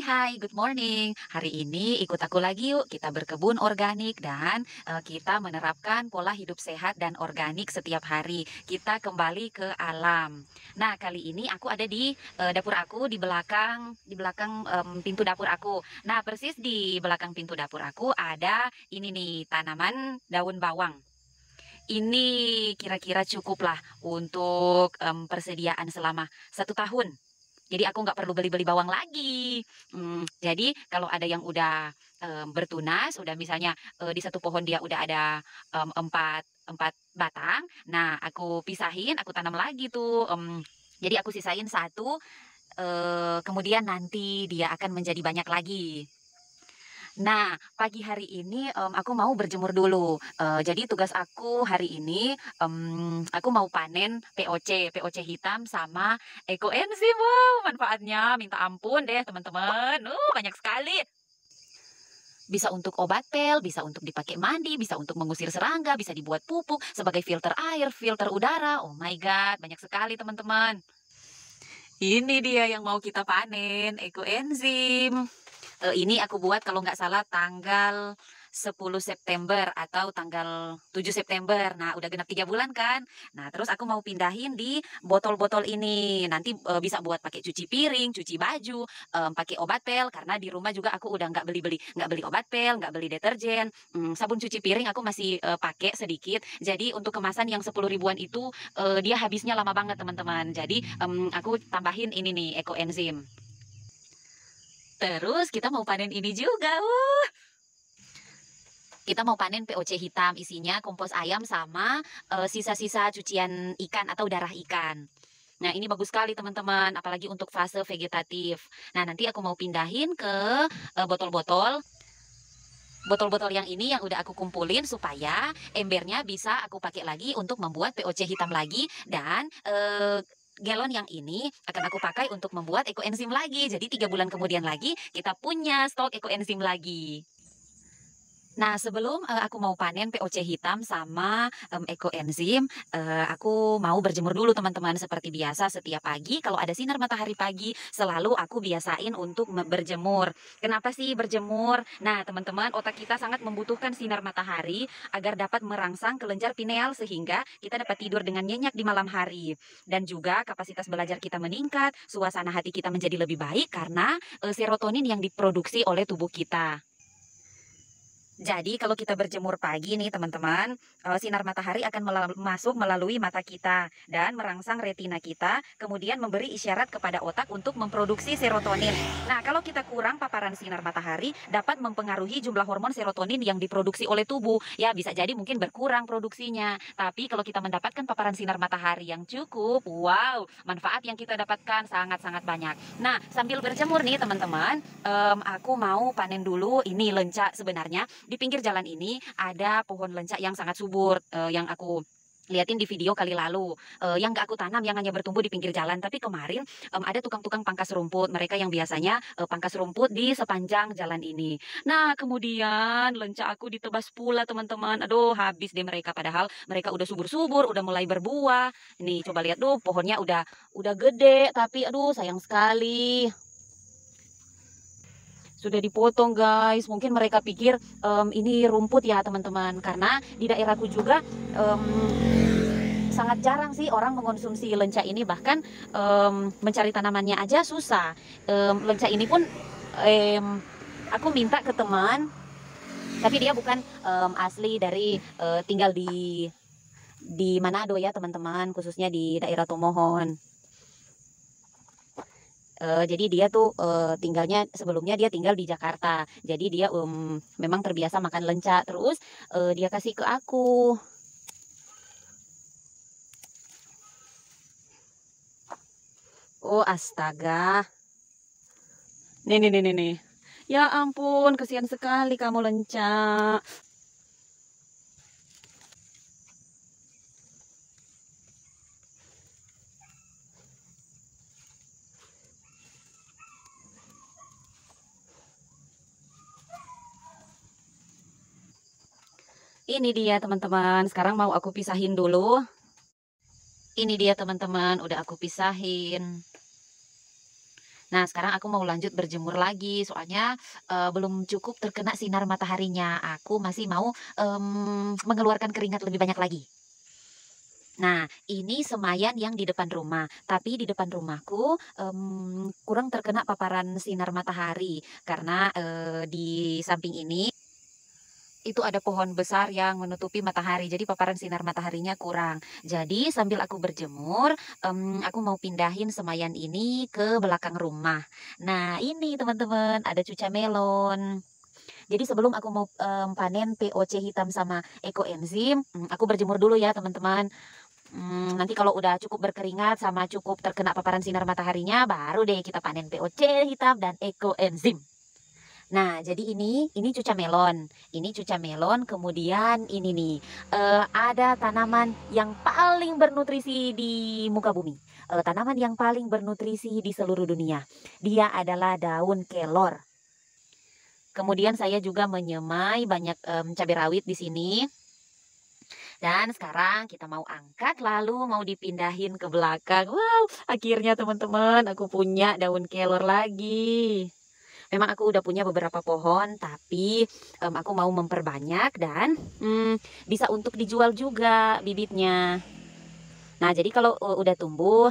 Hai, good morning. Hari ini ikut aku lagi yuk, kita berkebun organik dan kita menerapkan pola hidup sehat dan organik setiap hari. Kita kembali ke alam. Nah, kali ini aku ada di dapur aku di belakang pintu dapur aku. Nah, persis di belakang pintu dapur aku ada ini nih tanaman daun bawang. Ini kira-kira cukuplah untuk persediaan selama 1 tahun. Jadi aku nggak perlu beli-beli bawang lagi. Jadi kalau ada yang udah bertunas, udah misalnya di satu pohon dia udah ada 4 4 batang. Nah, aku pisahin, aku tanam lagi tuh. Jadi aku sisain satu, kemudian nanti dia akan menjadi banyak lagi. Nah, pagi hari ini aku mau berjemur dulu. Jadi tugas aku hari ini aku mau panen POC hitam sama ekoenzim. Wow, manfaatnya minta ampun deh teman-teman. Banyak sekali. Bisa untuk obat pel, bisa untuk dipakai mandi, bisa untuk mengusir serangga, bisa dibuat pupuk sebagai filter air, filter udara. Oh my God, banyak sekali teman-teman. Ini dia yang mau kita panen, ekoenzim. Ini aku buat kalau nggak salah tanggal 10 September atau tanggal 7 September. Nah, udah genap 3 bulan kan. Nah, terus aku mau pindahin di botol-botol ini. Nanti bisa buat pakai cuci piring, cuci baju, pakai obat pel karena di rumah juga aku udah nggak beli obat pel, nggak beli deterjen. Sabun cuci piring aku masih pakai sedikit. Jadi untuk kemasan yang 10 ribuan itu dia habisnya lama banget teman-teman. Jadi aku tambahin ini nih ekoenzim. Terus kita mau panen ini juga. Kita mau panen POC hitam, isinya kompos ayam sama sisa-sisa cucian ikan atau darah ikan. Nah, ini bagus sekali teman-teman, apalagi untuk fase vegetatif. Nah, nanti aku mau pindahin ke botol-botol. Botol-botol yang ini yang udah aku kumpulin supaya embernya bisa aku pakai lagi untuk membuat POC hitam lagi dan galon yang ini akan aku pakai untuk membuat ekoenzim lagi. Jadi 3 bulan kemudian lagi kita punya stok ekoenzim lagi. Nah, sebelum aku mau panen POC hitam sama ekoenzim, aku mau berjemur dulu teman-teman. Seperti biasa setiap pagi kalau ada sinar matahari pagi, selalu aku biasain untuk berjemur. Kenapa sih berjemur? Nah, teman-teman, otak kita sangat membutuhkan sinar matahari agar dapat merangsang kelenjar pineal sehingga kita dapat tidur dengan nyenyak di malam hari. Dan juga kapasitas belajar kita meningkat, suasana hati kita menjadi lebih baik karena serotonin yang diproduksi oleh tubuh kita. Jadi kalau kita berjemur pagi nih teman-teman, sinar matahari akan masuk melalui mata kita dan merangsang retina kita, kemudian memberi isyarat kepada otak untuk memproduksi serotonin. Nah, kalau kita kurang paparan sinar matahari, dapat mempengaruhi jumlah hormon serotonin yang diproduksi oleh tubuh. Ya, bisa jadi mungkin berkurang produksinya. Tapi kalau kita mendapatkan paparan sinar matahari yang cukup, wow, manfaat yang kita dapatkan sangat-sangat banyak. Nah, sambil berjemur nih teman-teman, aku mau panen dulu ini lenca sebenarnya. Di pinggir jalan ini ada pohon lenca yang sangat subur, yang aku liatin di video kali lalu, yang nggak aku tanam, yang hanya bertumbuh di pinggir jalan. Tapi kemarin ada tukang-tukang pangkas rumput, mereka yang biasanya pangkas rumput di sepanjang jalan ini. Nah, kemudian lenca aku ditebas pula teman-teman. Aduh, habis deh mereka. Padahal mereka udah subur-subur, udah mulai berbuah. Nih, coba lihat, tuh pohonnya udah gede, tapi aduh sayang sekali. Sudah dipotong guys, mungkin mereka pikir ini rumput ya teman-teman, karena di daerahku juga sangat jarang sih orang mengonsumsi lenca ini, bahkan mencari tanamannya aja susah. Lenca ini pun aku minta ke teman, tapi dia bukan asli dari tinggal di Manado ya teman-teman, khususnya di daerah Tomohon. Jadi dia tuh tinggalnya sebelumnya dia tinggal di Jakarta. Jadi dia memang terbiasa makan lenca. Terus dia kasih ke aku. Oh astaga. Nih. Ya ampun, kesian sekali kamu lenca. Ini dia teman-teman. Sekarang mau aku pisahin dulu. Ini dia teman-teman, udah aku pisahin. Nah, sekarang aku mau lanjut berjemur lagi, soalnya, belum cukup terkena sinar mataharinya. Aku masih mau, mengeluarkan keringat lebih banyak lagi. Nah, ini semayan yang di depan rumah, tapi di depan rumahku, kurang terkena paparan sinar matahari karena, di samping ini itu ada pohon besar yang menutupi matahari, jadi paparan sinar mataharinya kurang. Jadi sambil aku berjemur, aku mau pindahin semayan ini ke belakang rumah. Nah, ini teman-teman, ada cuca melon. Jadi sebelum aku mau, panen POC hitam sama ekoenzim, aku berjemur dulu ya teman-teman. Nanti kalau udah cukup berkeringat sama cukup terkena paparan sinar mataharinya, baru deh kita panen POC hitam dan ekoenzim. Nah, jadi ini cuca melon. Ini cuca melon, kemudian ini nih, ada tanaman yang paling bernutrisi di muka bumi, tanaman yang paling bernutrisi di seluruh dunia. Dia adalah daun kelor. Kemudian saya juga menyemai banyak, cabai rawit di sini. Dan sekarang kita mau angkat lalu mau dipindahin ke belakang. Wow, akhirnya teman-teman aku punya daun kelor lagi. Memang aku udah punya beberapa pohon, tapi, aku mau memperbanyak dan, bisa untuk dijual juga bibitnya. Nah, jadi kalau, udah tumbuh,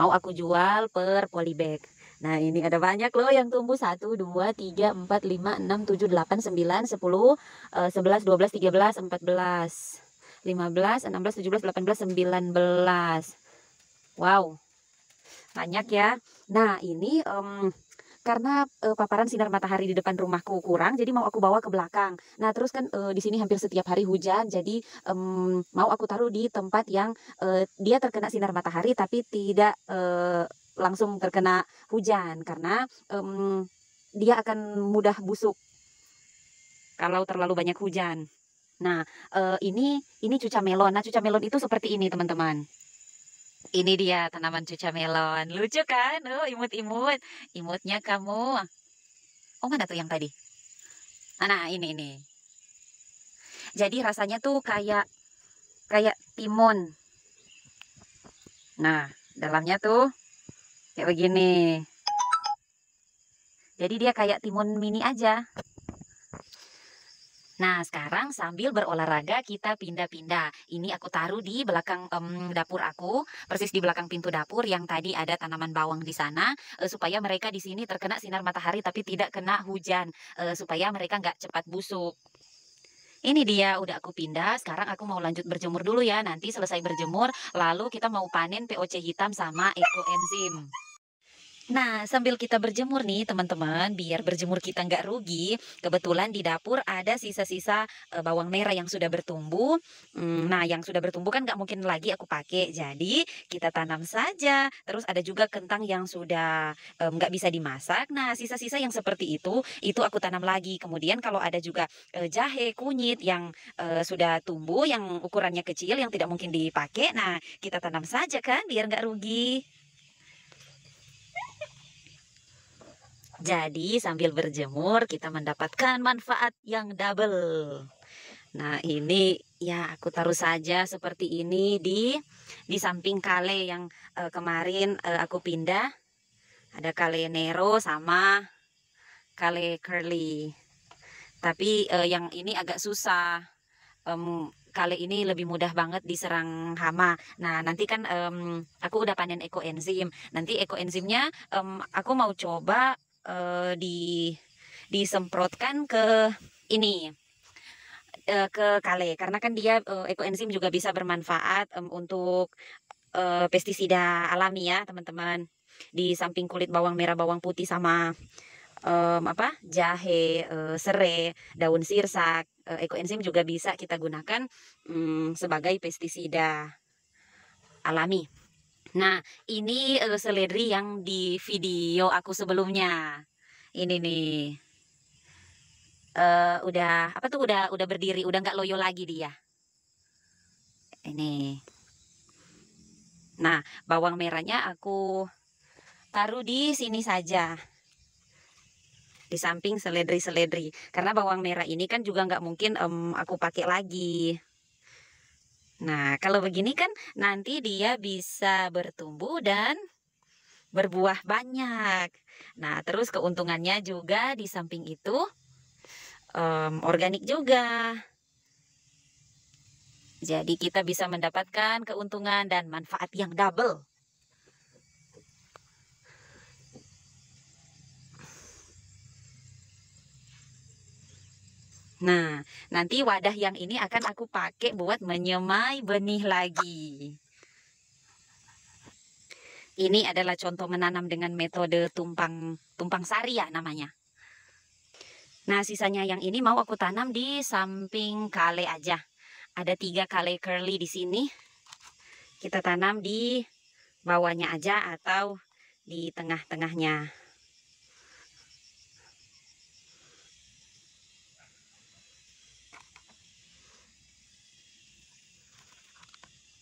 mau aku jual per polybag. Nah, ini ada banyak loh yang tumbuh, 1, 2, 3, 4, 5, 6, 7, 8, 9, 10, 11, 12, 13, 14, 15, 16, 17, 18, 19. Wow, banyak ya. Nah, ini, karena, paparan sinar matahari di depan rumahku kurang, jadi mau aku bawa ke belakang. Nah, terus kan, di sini hampir setiap hari hujan, jadi, mau aku taruh di tempat yang, dia terkena sinar matahari tapi tidak, langsung terkena hujan, karena, dia akan mudah busuk kalau terlalu banyak hujan. Nah, ini cuca melon. Nah, cuca melon itu seperti ini, teman-teman. Ini dia tanaman cuca melon. Lucu kan? Oh, imut-imut. Imutnya kamu. Oh, mana tuh yang tadi? Nah, ini. Jadi rasanya tuh kayak kayak timun. Nah, dalamnya tuh kayak begini. Jadi dia kayak timun mini aja. Nah, sekarang sambil berolahraga kita pindah-pindah. Ini aku taruh di belakang, dapur aku, persis di belakang pintu dapur yang tadi ada tanaman bawang di sana, supaya mereka di sini terkena sinar matahari tapi tidak kena hujan, supaya mereka nggak cepat busuk. Ini dia, udah aku pindah, sekarang aku mau lanjut berjemur dulu ya, nanti selesai berjemur, lalu kita mau panen POC hitam sama ekoenzim. Nah, sambil kita berjemur nih teman-teman, biar berjemur kita nggak rugi, kebetulan di dapur ada sisa-sisa bawang merah yang sudah bertumbuh. Nah, yang sudah bertumbuh kan nggak mungkin lagi aku pakai, jadi kita tanam saja. Terus ada juga kentang yang sudah nggak bisa dimasak. Nah, sisa-sisa yang seperti itu aku tanam lagi. Kemudian kalau ada juga jahe, kunyit yang sudah tumbuh, yang ukurannya kecil, yang tidak mungkin dipakai, nah kita tanam saja kan, biar nggak rugi. Jadi sambil berjemur kita mendapatkan manfaat yang double. Nah, ini ya aku taruh saja seperti ini di samping kale yang kemarin aku pindah. Ada kale Nero sama kale curly. Tapi yang ini agak susah. Kale ini lebih mudah banget diserang hama. Nah, nanti kan aku udah panen ekoenzim. Nanti ekoenzimnya aku mau coba disemprotkan ke ini, ke kale. Karena kan dia, ekoenzim juga bisa bermanfaat, untuk, pestisida alami ya, teman-teman. Di samping kulit bawang merah, bawang putih, sama, jahe, serai, daun sirsak, ekoenzim juga bisa kita gunakan, sebagai pestisida alami. Nah, ini, seledri yang di video aku sebelumnya. Ini nih. Udah apa tuh, udah berdiri, udah nggak loyo lagi dia. Ini. Nah, bawang merahnya aku taruh di sini saja. Di samping seledri-seledri. Karena bawang merah ini kan juga nggak mungkin, aku pakai lagi. Nah, kalau begini kan nanti dia bisa bertumbuh dan berbuah banyak. Nah, terus keuntungannya juga di samping itu, organik juga. Jadi kita bisa mendapatkan keuntungan dan manfaat yang double. Nah, nanti wadah yang ini akan aku pakai buat menyemai benih lagi. Ini adalah contoh menanam dengan metode tumpang sari ya namanya. Nah, sisanya yang ini mau aku tanam di samping kale aja. Ada 3 kale curly di sini. Kita tanam di bawahnya aja atau di tengah-tengahnya.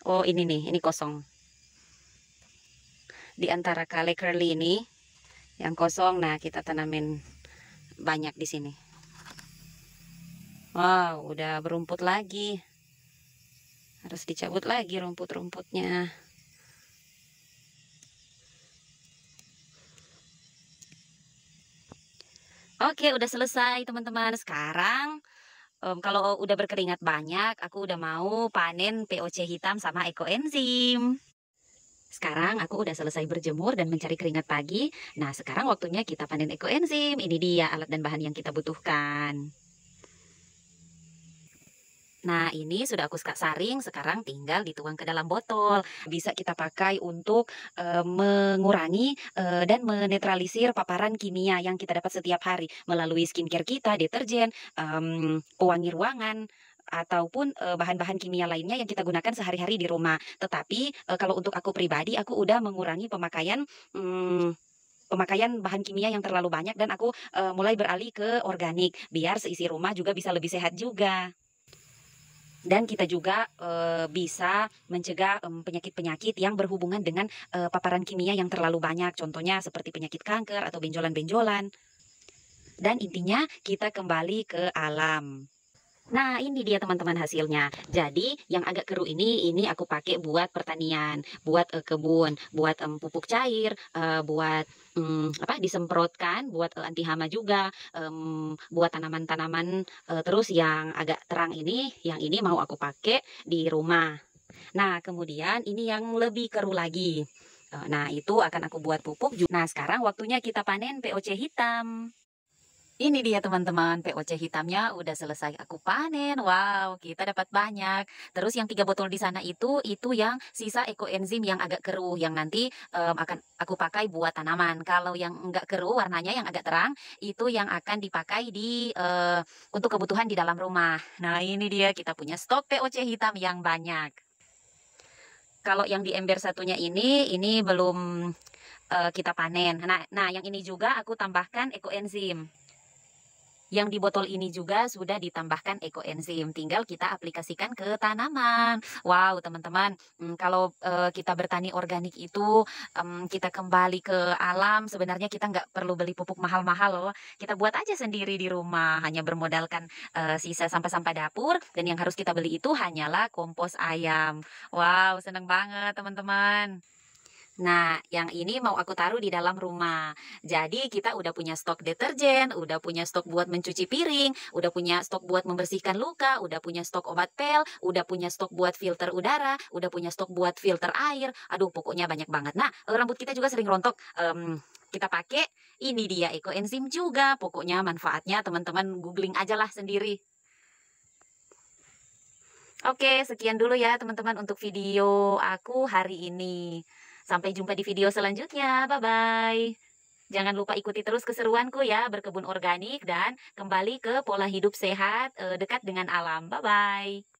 Oh, ini nih, ini kosong. Di antara kale curly ini yang kosong, nah kita tanamin banyak di sini. Wow, udah berumput lagi. Harus dicabut lagi rumput-rumputnya. Oke, udah selesai teman-teman. Sekarang kalau udah berkeringat banyak, aku udah mau panen POC hitam sama ekoenzim. Sekarang aku udah selesai berjemur dan mencari keringat pagi. Nah, sekarang waktunya kita panen ekoenzim. Ini dia alat dan bahan yang kita butuhkan. Nah, ini sudah aku saring, sekarang tinggal dituang ke dalam botol. Bisa kita pakai untuk mengurangi dan menetralisir paparan kimia yang kita dapat setiap hari melalui skincare kita, deterjen, pewangi ruangan, ataupun bahan-bahan kimia lainnya yang kita gunakan sehari-hari di rumah. Tetapi kalau untuk aku pribadi, aku udah mengurangi pemakaian bahan kimia yang terlalu banyak dan aku mulai beralih ke organik biar seisi rumah juga bisa lebih sehat juga. Dan kita juga bisa mencegah penyakit-penyakit yang berhubungan dengan paparan kimia yang terlalu banyak, contohnya seperti penyakit kanker atau benjolan-benjolan. Dan intinya kita kembali ke alam. Nah, ini dia teman-teman hasilnya. Jadi, yang agak keruh ini aku pakai buat pertanian, buat kebun, buat pupuk cair, buat apa disemprotkan, buat anti hama juga, buat tanaman-tanaman. Terus yang agak terang ini, yang ini mau aku pakai di rumah. Nah, kemudian ini yang lebih keruh lagi. Nah, itu akan aku buat pupuk. Nah, sekarang waktunya kita panen POC hitam. Ini dia teman-teman, POC hitamnya udah selesai aku panen. Wow, kita dapat banyak. Terus yang 3 botol di sana itu yang sisa ekoenzim yang agak keruh, yang nanti akan aku pakai buat tanaman. Kalau yang enggak keruh, warnanya yang agak terang, itu yang akan dipakai untuk kebutuhan di dalam rumah. Nah, ini dia kita punya stok POC hitam yang banyak. Kalau yang di ember satunya ini belum kita panen. Nah, yang ini juga aku tambahkan ekoenzim. Yang di botol ini juga sudah ditambahkan ekoenzim, tinggal kita aplikasikan ke tanaman. Wow, teman-teman, kalau kita bertani organik itu, kita kembali ke alam, sebenarnya kita nggak perlu beli pupuk mahal-mahal loh. Kita buat aja sendiri di rumah, hanya bermodalkan sisa sampah-sampah dapur, dan yang harus kita beli itu hanyalah kompos ayam. Wow, seneng banget teman-teman. Nah, yang ini mau aku taruh di dalam rumah. Jadi kita udah punya stok deterjen, udah punya stok buat mencuci piring, udah punya stok buat membersihkan luka, udah punya stok obat pel, udah punya stok buat filter udara, udah punya stok buat filter air. Aduh, pokoknya banyak banget. Nah, rambut kita juga sering rontok. Kita pakai ini dia ekoenzim juga. Pokoknya manfaatnya teman-teman googling aja lah sendiri. Oke, sekian dulu ya teman-teman untuk video aku hari ini. Sampai jumpa di video selanjutnya. Bye-bye. Jangan lupa ikuti terus keseruanku ya, berkebun organik dan kembali ke pola hidup sehat dekat dengan alam. Bye-bye.